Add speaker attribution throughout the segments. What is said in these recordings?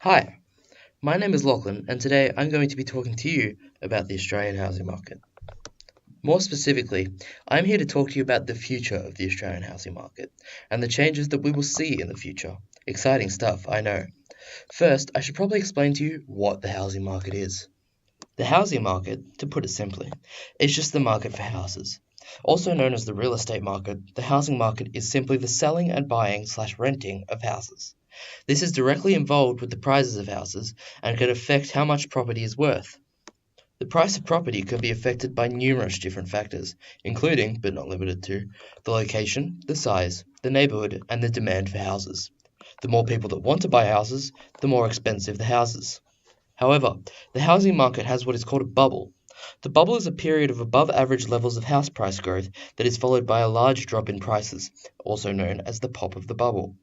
Speaker 1: Hi, my name is Lachlan, and today I'm going to be talking to you about the Australian housing market. More specifically, I'm here to talk to you about the future of the Australian housing market and the changes that we will see in the future. Exciting stuff, I know. First, I should probably explain to you what the housing market is. The housing market, to put it simply, is just the market for houses. Also known as the real estate market, the housing market is simply the selling and buying/renting of houses. This is directly involved with the prices of houses and can affect how much property is worth. The price of property can be affected by numerous different factors, including, but not limited to, the location, the size, the neighborhood, and the demand for houses. The more people that want to buy houses, the more expensive the houses. However, the housing market has what is called a bubble. The bubble is a period of above average levels of house price growth that is followed by a large drop in prices, also known as the pop of the bubble.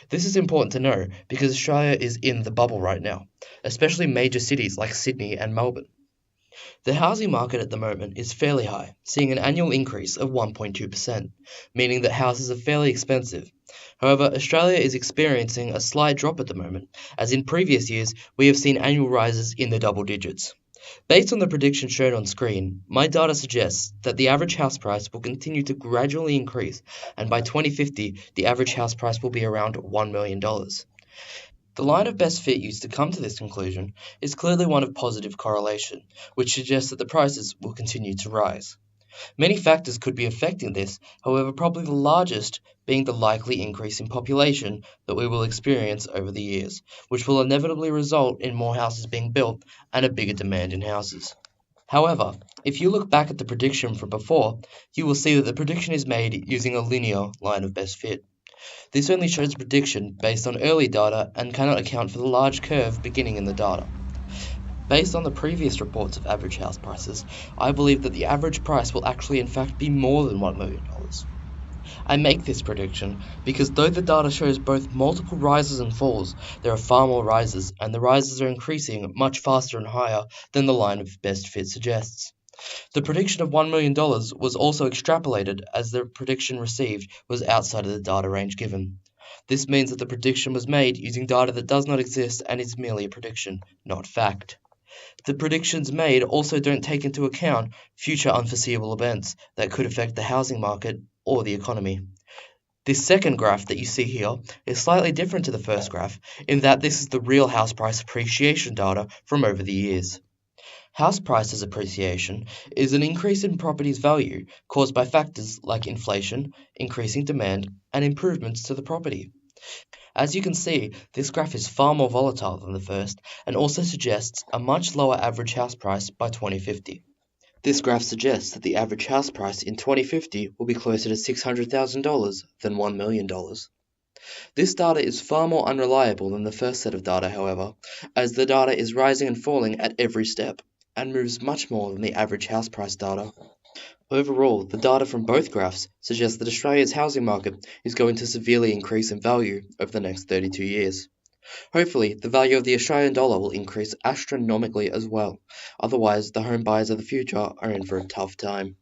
Speaker 1: This is important to know because Australia is in the bubble right now, especially major cities like Sydney and Melbourne. The housing market at the moment is fairly high, seeing an annual increase of 1.2%, meaning that houses are fairly expensive. However, Australia is experiencing a slight drop at the moment, as in previous years we have seen annual rises in the double digits. Based on the prediction shown on screen, my data suggests that the average house price will continue to gradually increase, and by 2050 the average house price will be around $1 million. The line of best fit used to come to this conclusion is clearly one of positive correlation, which suggests that the prices will continue to rise. Many factors could be affecting this, however, probably the largest being the likely increase in population that we will experience over the years, which will inevitably result in more houses being built and a bigger demand in houses. However, if you look back at the prediction from before, you will see that the prediction is made using a linear line of best fit. This only shows a prediction based on early data and cannot account for the large curve beginning in the data. Based on the previous reports of average house prices, I believe that the average price will actually in fact be more than $1 million. I make this prediction because though the data shows both multiple rises and falls, there are far more rises, and the rises are increasing much faster and higher than the line of best fit suggests. The prediction of $1 million was also extrapolated as the prediction received was outside of the data range given. This means that the prediction was made using data that does not exist and is merely a prediction, not fact. The predictions made also don't take into account future unforeseeable events that could affect the housing market or the economy. This second graph that you see here is slightly different to the first graph in that this is the real house price appreciation data from over the years. House prices appreciation is an increase in property's value caused by factors like inflation, increasing demand, and improvements to the property. As you can see, this graph is far more volatile than the first and also suggests a much lower average house price by 2050. This graph suggests that the average house price in 2050 will be closer to $600,000 than $1 million. This data is far more unreliable than the first set of data, however, as the data is rising and falling at every step and moves much more than the average house price data. Overall, the data from both graphs suggests that Australia's housing market is going to severely increase in value over the next 32 years. Hopefully, the value of the Australian dollar will increase astronomically as well, otherwise the home buyers of the future are in for a tough time.